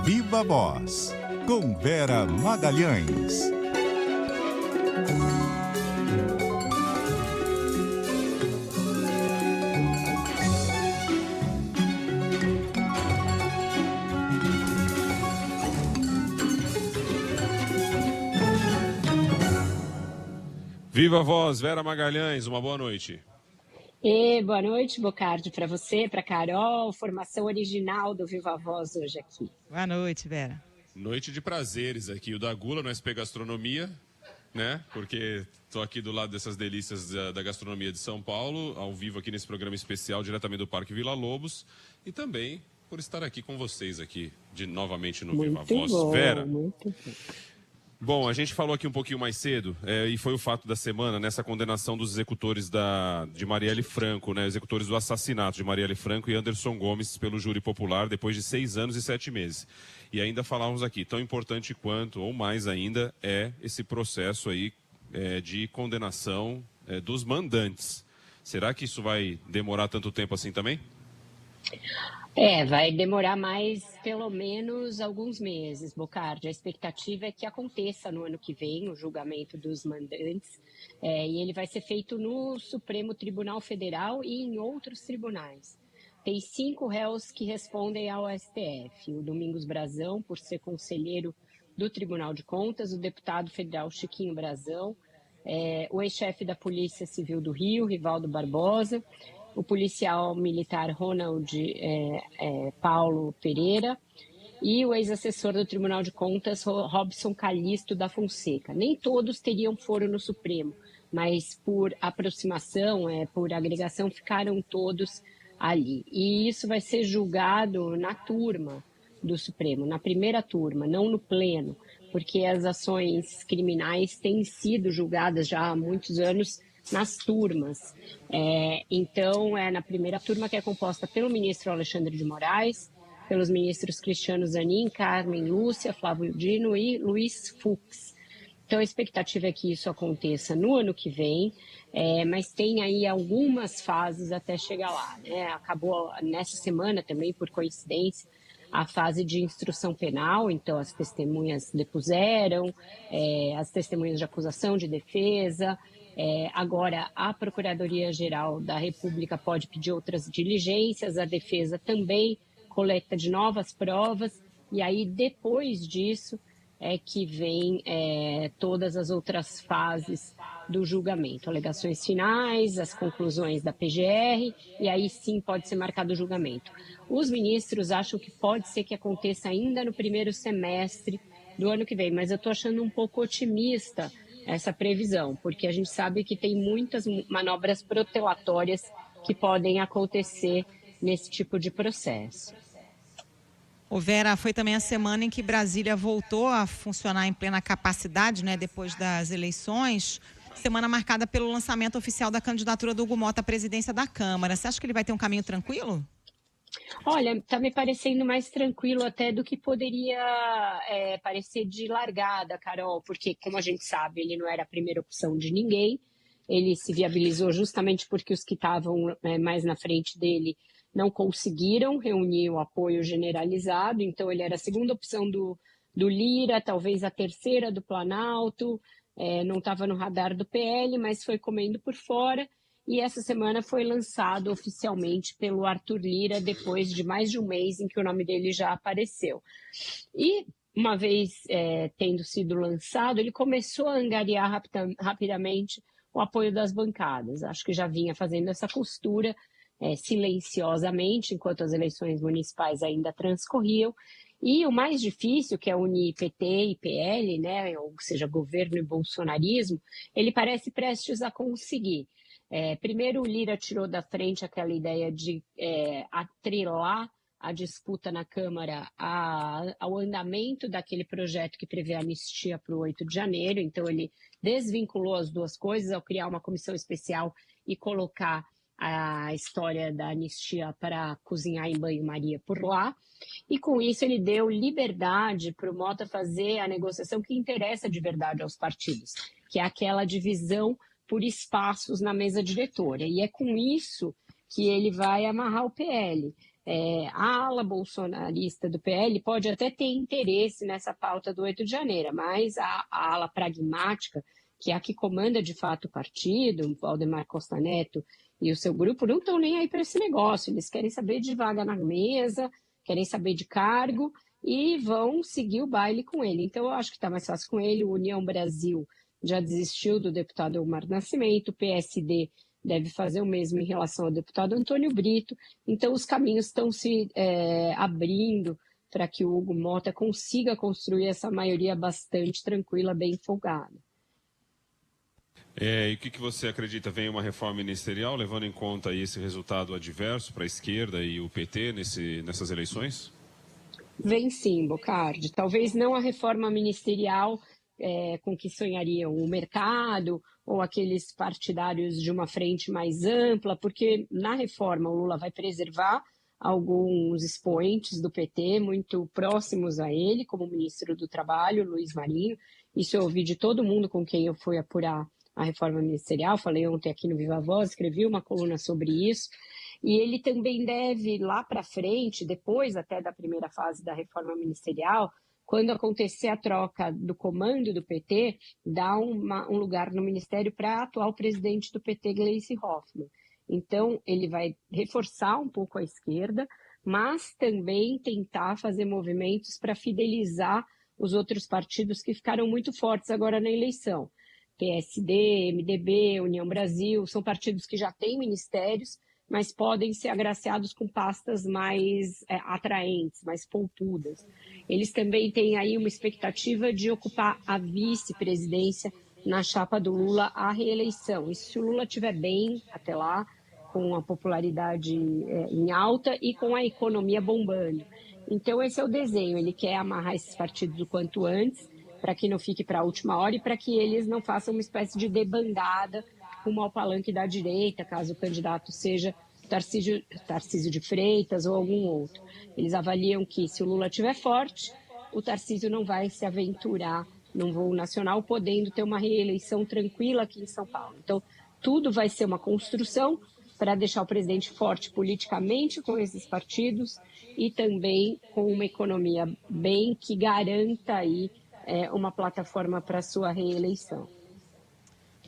Viva Voz, com Vera Magalhães. Viva Voz, Vera Magalhães, uma boa noite. Boa noite, Bocardi, para você, para Carol, formação original do Viva Voz hoje aqui. Boa noite, Vera. Noite de prazeres aqui, o da Gula no SP Gastronomia, né? Porque estou aqui do lado dessas delícias da gastronomia de São Paulo, ao vivo aqui nesse programa especial, diretamente do Parque Vila Lobos, e também por estar aqui com vocês aqui, novamente no Viva Voz. Vera. Muito bom. Bom, a gente falou aqui um pouquinho mais cedo, e foi o fato da semana, nessa condenação dos executores de Marielle Franco, né, executores do assassinato de Marielle Franco e Anderson Gomes pelo júri popular, depois de 6 anos e 7 meses. E ainda falávamos aqui, tão importante quanto, ou mais ainda, é esse processo aí de condenação dos mandantes. Será que isso vai demorar tanto tempo assim também? Vai demorar mais pelo menos alguns meses, Bocardi. A expectativa é que aconteça no ano que vem o julgamento dos mandantes, e ele vai ser feito no Supremo Tribunal Federal e em outros tribunais. Tem 5 réus que respondem ao STF: o Domingos Brazão, por ser conselheiro do Tribunal de Contas, o deputado federal Chiquinho Brazão, o ex-chefe da Polícia Civil do Rio, Rivaldo Barbosa, o policial militar Ronald Paulo Pereira e o ex-assessor do Tribunal de Contas, Robson Calixto da Fonseca. Nem todos teriam foro no Supremo, mas por aproximação, por agregação, ficaram todos ali. E isso vai ser julgado na turma do Supremo, na primeira turma, não no pleno, porque as ações criminais têm sido julgadas já há muitos anos nas turmas. Então, é na primeira turma, que é composta pelo ministro Alexandre de Moraes, pelos ministros Cristiano Zanin, Carmen Lúcia, Flávio Dino e Luiz Fux. Então, a expectativa é que isso aconteça no ano que vem, mas tem aí algumas fases até chegar lá, né? Acabou nessa semana também, por coincidência, a fase de instrução penal, então as testemunhas depuseram, as testemunhas de acusação, de defesa. Agora, a Procuradoria-Geral da República pode pedir outras diligências, a defesa também coleta de novas provas, e aí depois disso é que vem todas as outras fases do julgamento, alegações finais, as conclusões da PGR, e aí sim pode ser marcado o julgamento. Os ministros acham que pode ser que aconteça ainda no primeiro semestre do ano que vem, mas eu estou achando um pouco otimista essa previsão, porque a gente sabe que tem muitas manobras protelatórias que podem acontecer nesse tipo de processo. O Vera, foi também a semana em que Brasília voltou a funcionar em plena capacidade, né, depois das eleições. Semana marcada pelo lançamento oficial da candidatura do Hugo Mota à presidência da Câmara. Você acha que ele vai ter um caminho tranquilo? Olha, está me parecendo mais tranquilo até do que poderia parecer de largada, Carol, porque, como a gente sabe, ele não era a primeira opção de ninguém. Ele se viabilizou justamente porque os que estavam mais na frente dele não conseguiram reunir o apoio generalizado, então ele era a segunda opção do Lira, talvez a terceira do Planalto, não estava no radar do PL, mas foi comendo por fora, e essa semana foi lançado oficialmente pelo Arthur Lira, depois de mais de um mês em que o nome dele já apareceu. E, uma vez tendo sido lançado, ele começou a angariar rapidamente o apoio das bancadas. Acho que já vinha fazendo essa costura silenciosamente, enquanto as eleições municipais ainda transcorriam. E o mais difícil, que é unir PT e PL, né, ou seja, governo e bolsonarismo, ele parece prestes a conseguir. Primeiro, o Lira tirou da frente aquela ideia de atrelar a disputa na Câmara ao andamento daquele projeto que prevê a anistia para o 8 de janeiro. Então, ele desvinculou as duas coisas ao criar uma comissão especial e colocar a história da anistia para cozinhar em banho-maria por lá. E com isso ele deu liberdade para o Mota fazer a negociação que interessa de verdade aos partidos, que é aquela divisão por espaços na mesa diretora. E é com isso que ele vai amarrar o PL. A ala bolsonarista do PL pode até ter interesse nessa pauta do 8 de janeiro, mas a ala pragmática, que é a que comanda de fato o partido, Valdemar Costa Neto e o seu grupo, não estão nem aí para esse negócio. Eles querem saber de vaga na mesa, querem saber de cargo e vão seguir o baile com ele. Então, eu acho que está mais fácil com ele. O União Brasil já desistiu do deputado Elmar Nascimento, o PSD deve fazer o mesmo em relação ao deputado Antônio Brito. Então, os caminhos estão se abrindo para que o Hugo Mota consiga construir essa maioria bastante tranquila, bem folgada. E o que você acredita? Vem uma reforma ministerial, levando em conta aí esse resultado adverso para a esquerda e o PT nessas eleições? Vem sim, Bocardi. Talvez não a reforma ministerial com que sonhariam o mercado ou aqueles partidários de uma frente mais ampla, porque na reforma o Lula vai preservar alguns expoentes do PT muito próximos a ele, como o ministro do Trabalho, Luiz Marinho. Isso eu ouvi de todo mundo com quem eu fui apurar a reforma ministerial, falei ontem aqui no Viva Voz, escrevi uma coluna sobre isso, e ele também deve, lá para frente, depois até da primeira fase da reforma ministerial, quando acontecer a troca do comando do PT, dar um lugar no ministério para a atual presidente do PT, Gleisi Hoffmann. Então, ele vai reforçar um pouco a esquerda, mas também tentar fazer movimentos para fidelizar os outros partidos que ficaram muito fortes agora na eleição. PSD, MDB, União Brasil, são partidos que já têm ministérios, mas podem ser agraciados com pastas mais atraentes, mais pontudas. Eles também têm aí uma expectativa de ocupar a vice-presidência na chapa do Lula à reeleição. E se o Lula estiver bem até lá, com a popularidade em alta e com a economia bombando. Então, esse é o desenho. Ele quer amarrar esses partidos o quanto antes, para que não fique para a última hora e para que eles não façam uma espécie de debandada rumo ao palanque da direita, caso o candidato seja Tarcísio de Freitas ou algum outro. Eles avaliam que, se o Lula estiver forte, o Tarcísio não vai se aventurar num voo nacional, podendo ter uma reeleição tranquila aqui em São Paulo. Então, tudo vai ser uma construção para deixar o presidente forte politicamente com esses partidos e também com uma economia bem que garanta aí uma plataforma para a sua reeleição.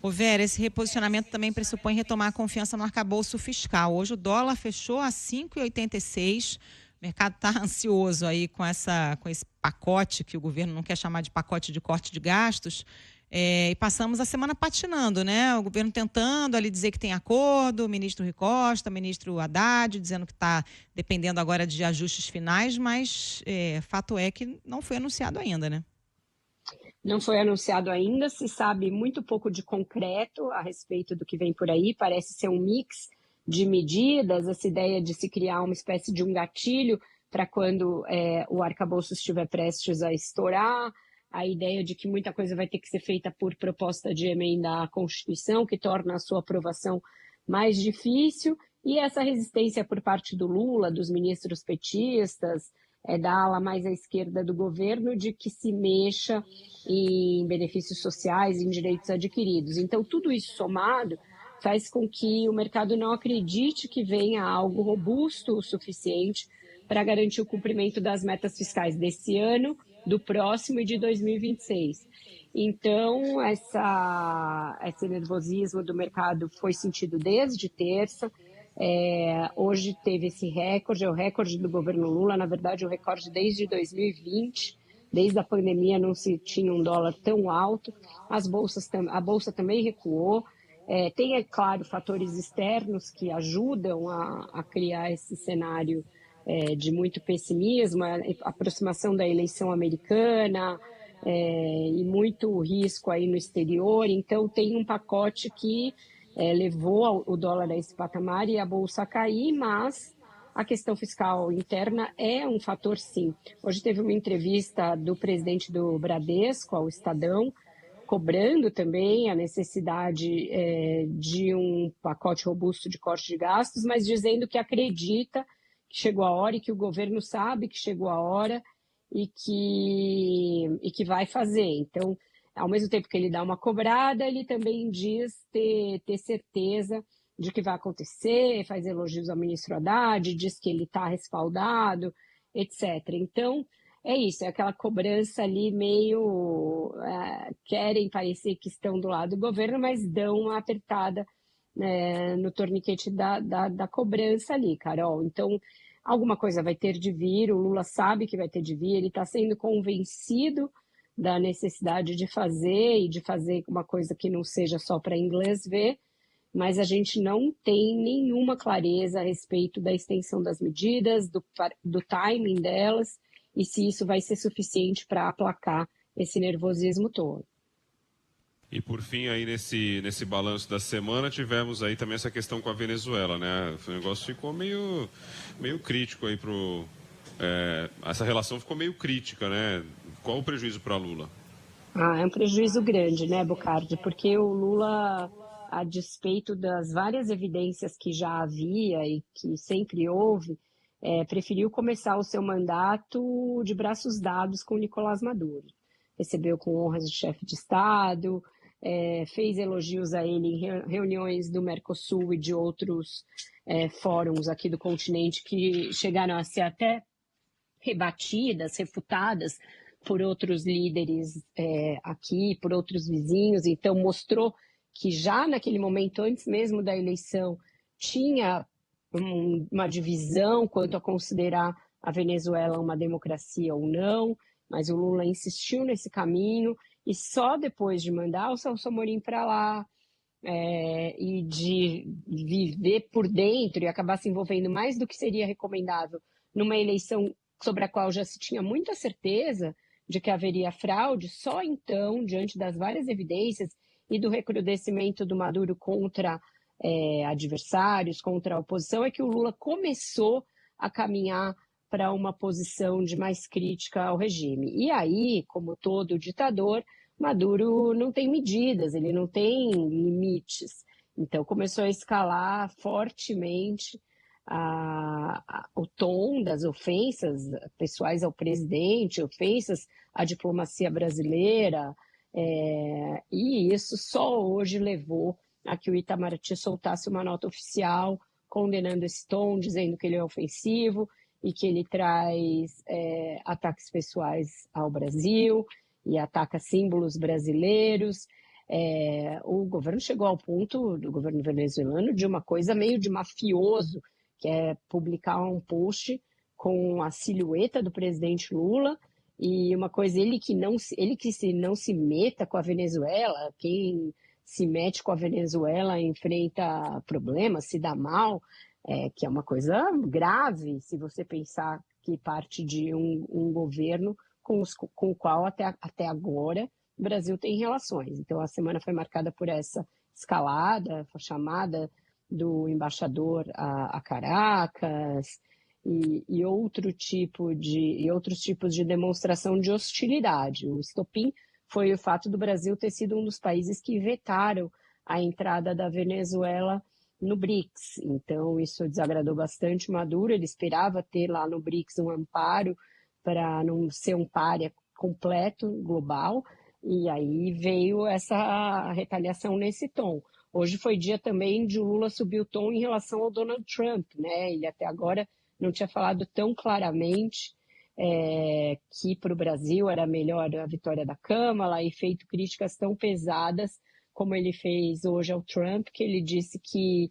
Vera, esse reposicionamento também pressupõe retomar a confiança no arcabouço fiscal. Hoje o dólar fechou a 5,86. O mercado está ansioso aí com esse pacote, que o governo não quer chamar de pacote de corte de gastos. E passamos a semana patinando, né? O governo tentando ali dizer que tem acordo, o ministro Rui Costa, o ministro Haddad, dizendo que está dependendo agora de ajustes finais, mas fato é que não foi anunciado ainda, né? Não foi anunciado ainda, se sabe muito pouco de concreto a respeito do que vem por aí, parece ser um mix de medidas, essa ideia de se criar uma espécie de um gatilho para quando o arcabouço estiver prestes a estourar, a ideia de que muita coisa vai ter que ser feita por proposta de emenda à Constituição, que torna a sua aprovação mais difícil, e essa resistência por parte do Lula, dos ministros petistas, da ala mais à esquerda do governo, de que se mexa em benefícios sociais, em direitos adquiridos. Então, tudo isso somado faz com que o mercado não acredite que venha algo robusto o suficiente para garantir o cumprimento das metas fiscais desse ano, do próximo e de 2026. Então, esse nervosismo do mercado foi sentido desde terça. Hoje teve esse recorde, é o recorde do governo Lula, na verdade o recorde desde 2020, desde a pandemia não se tinha um dólar tão alto, a Bolsa também recuou, tem, é claro, fatores externos que ajudam a criar esse cenário de muito pessimismo, a aproximação da eleição americana e muito risco aí no exterior, então tem um pacote que levou o dólar a esse patamar e a Bolsa a cair, mas a questão fiscal interna é um fator, sim. Hoje teve uma entrevista do presidente do Bradesco, ao Estadão, cobrando também a necessidade de um pacote robusto de corte de gastos, mas dizendo que acredita que chegou a hora e que o governo sabe que chegou a hora e que vai fazer. Então, ao mesmo tempo que ele dá uma cobrada, ele também diz ter certeza de que vai acontecer, faz elogios ao ministro Haddad, diz que ele está respaldado, etc. Então, é isso, é aquela cobrança ali meio... querem parecer que estão do lado do governo, mas dão uma apertada no torniquete da cobrança ali, Carol. Então, alguma coisa vai ter de vir, o Lula sabe que vai ter de vir, ele está sendo convencido da necessidade de fazer e de fazer uma coisa que não seja só para inglês ver, mas a gente não tem nenhuma clareza a respeito da extensão das medidas, do timing delas, e se isso vai ser suficiente para aplacar esse nervosismo todo. E por fim, aí nesse balanço da semana, tivemos aí também essa questão com a Venezuela, né? O negócio ficou meio crítico aí essa relação ficou meio crítica, né? Qual o prejuízo para Lula? É um prejuízo grande, né, Bocardi? Porque o Lula, a despeito das várias evidências que já havia e que sempre houve, preferiu começar o seu mandato de braços dados com Nicolás Maduro. Recebeu com honras de chefe de Estado, fez elogios a ele em reuniões do Mercosul e de outros fóruns aqui do continente que chegaram a ser até rebatidas, refutadas por outros líderes aqui, por outros vizinhos. Então, mostrou que já naquele momento, antes mesmo da eleição, tinha uma divisão quanto a considerar a Venezuela uma democracia ou não, mas o Lula insistiu nesse caminho e só depois de mandar o Celso Amorim para lá e de viver por dentro e acabar se envolvendo mais do que seria recomendável numa eleição sobre a qual já se tinha muita certeza de que haveria fraude, só então, diante das várias evidências e do recrudescimento do Maduro contra adversários, contra a oposição, é que o Lula começou a caminhar para uma posição de mais crítica ao regime. E aí, como todo ditador, Maduro não tem medidas, ele não tem limites. Então, começou a escalar fortemente o tom das ofensas pessoais ao presidente, ofensas à diplomacia brasileira, e isso só hoje levou a que o Itamaraty soltasse uma nota oficial condenando esse tom, dizendo que ele é ofensivo e que ele traz ataques pessoais ao Brasil e ataca símbolos brasileiros. O governo chegou ao ponto, do governo venezuelano, de uma coisa meio de mafioso, que é publicar um post com a silhueta do presidente Lula e uma coisa, ele que não se meta com a Venezuela, quem se mete com a Venezuela enfrenta problemas, se dá mal, que é uma coisa grave se você pensar que parte de um governo com o qual até agora o Brasil tem relações. Então a semana foi marcada por essa escalada, a chamada do embaixador a Caracas e outros tipos de demonstração de hostilidade. O estopim foi o fato do Brasil ter sido um dos países que vetaram a entrada da Venezuela no BRICS. Então, isso desagradou bastante Maduro. Ele esperava ter lá no BRICS um amparo para não ser um pária completo, global, e aí veio essa retaliação nesse tom. Hoje foi dia também de o Lula subir o tom em relação ao Donald Trump, né? Ele até agora não tinha falado tão claramente que para o Brasil era melhor a vitória da Câmara e feito críticas tão pesadas como ele fez hoje ao Trump, que ele disse que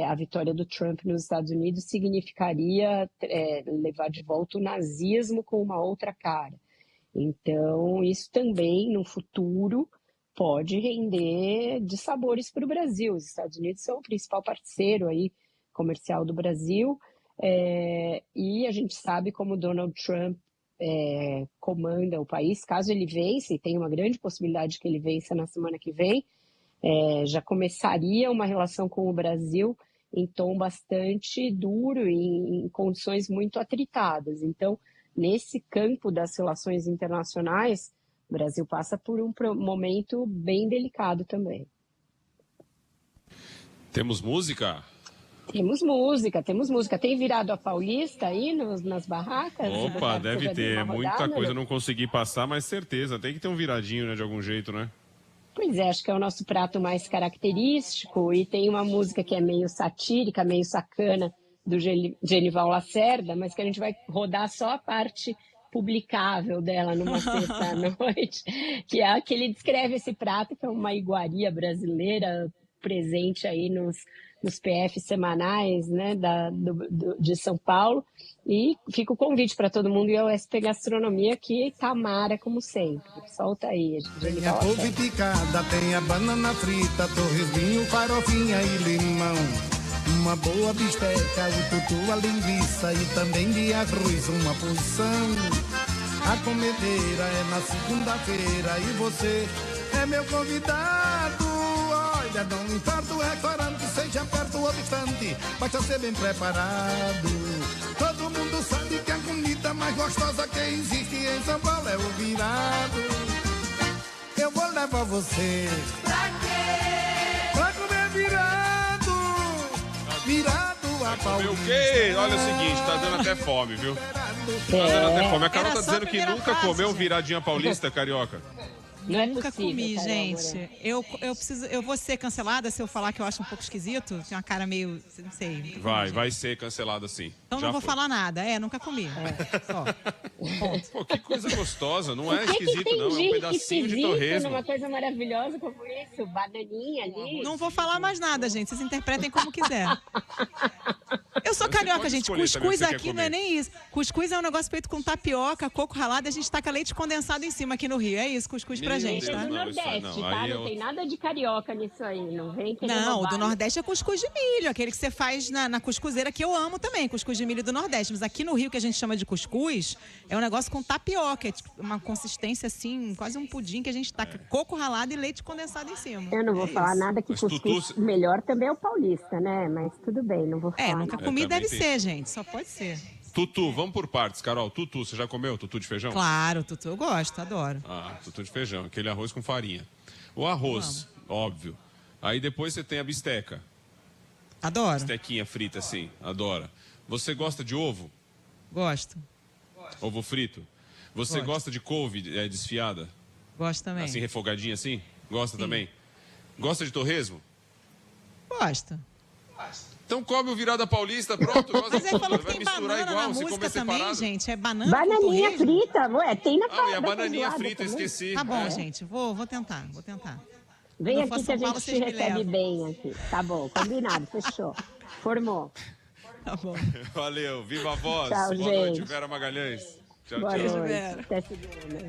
a vitória do Trump nos Estados Unidos significaria levar de volta o nazismo com uma outra cara. Então, isso também, no futuro, pode render dissabores para o Brasil. Os Estados Unidos são o principal parceiro aí comercial do Brasil, e a gente sabe como Donald Trump comanda o país. Caso ele vença, e tem uma grande possibilidade que ele vença na semana que vem, já começaria uma relação com o Brasil em tom bastante duro e em condições muito atritadas. Então, nesse campo das relações internacionais, o Brasil passa por um momento bem delicado também. Temos música? Temos música. Tem virado a Paulista aí nas barracas? Opa, deve ter. Muita coisa eu não consegui passar, mas certeza. Tem que ter um viradinho, né, de algum jeito, né? Pois é, acho que é o nosso prato mais característico e tem uma música que é meio satírica, meio sacana, do Genival Lacerda, mas que a gente vai rodar só a parte publicável dela numa sexta-noite, que é a que ele descreve esse prato, que é uma iguaria brasileira presente aí nos PF semanais, né, de São Paulo. E fica o convite para todo mundo ir ao SP Gastronomia, que Tamara, como sempre. Solta aí, Tem a couve picada, tem a banana frita, torresminho, farofinha e limão. Uma boa bisteca, o tutu, a linguiça e também de arroz uma porção. A comedeira é na segunda-feira e você é meu convidado. Olha, não importa o restaurante, seja perto ou distante, basta ser bem preparado. Todo mundo sabe que a comida mais gostosa que existe em São Paulo é o virado. Eu vou levar você. Pra quê? Pra comer virado. Virado a pau. Meu quê? Olha o seguinte, tá dando até fome, viu? Tá dando até fome. A Carol tá dizendo que nunca comeu viradinha paulista, carioca. Não é Nunca possível, comi, Carol, gente. Eu vou ser cancelada se eu falar que eu acho um pouco esquisito. Tem uma cara meio, não sei. Vai ser cancelada sim. Então Já não vou foi. falar nada. Nunca comi. Só. Ponto. Pô, que coisa gostosa. Não é Por que esquisito, tem não. É um gente pedacinho de esquisita torresmo. numa coisa maravilhosa como isso? Bananinha ali. Não vou falar mais nada, gente. Vocês interpretem como quiser. Eu sou Você carioca, pode gente. escolher também o Cuscuz que você aqui quer não é comer. nem isso. Cuscuz é um negócio feito com tapioca, coco ralado e a gente taca leite condensado em cima aqui no Rio. É isso, cuscuz pra Meu gente, Deus, tá? É do não, isso aí Nordeste, não. tá? Aí Não tem nada de carioca nisso aí. Não vem querer Não, o roubar. do Nordeste é cuscuz de milho, aquele que você faz na cuscuzeira, que eu amo também, cuscuz de milho do Nordeste. Mas aqui no Rio, que a gente chama de cuscuz, é um negócio com tapioca, é tipo uma consistência assim, quase um pudim que a gente taca coco ralado e leite condensado em cima. Eu não vou falar isso. nada que Mas cuscuz Tutu- melhor também é o paulista, né? Mas tudo bem, não vou falar. Nunca nada. comi, também deve tem ser, gente. Só pode ser. Tutu, vamos por partes, Carol. Tutu, você já comeu tutu de feijão? Claro, Tutu, eu gosto, adoro. Ah, tutu de feijão, aquele arroz com farinha. O arroz, óbvio. Aí depois você tem a bisteca. Adoro, Bistequinha frita assim, adora. Você gosta de ovo? gosto. Ovo frito? Você Gosto. gosta de couve desfiada? Gosto também. Assim, refogadinha assim? Gosta Sim. também? Gosta de torresmo? Gosto. Então come o virada paulista, pronto. Gosta Mas de ele falou tudo. que Vai tem misturar banana igual, na se música comer também, separado. gente. É banana Bananinha com torresmo? frita, ué, tem na Ah, e a da bananinha feijoada frita, também. esqueci. Tá bom, É. gente. Vou tentar. Vem Quando eu for aqui que a São Paulo, gente te vocês me recebe levam. bem aqui. Tá bom, combinado, fechou. Formou. Tá bom. Valeu, viva a voz. Tchau, Boa noite, gente. Vera Magalhães. Tchau, Boa tchau. noite. Vera. Até segunda.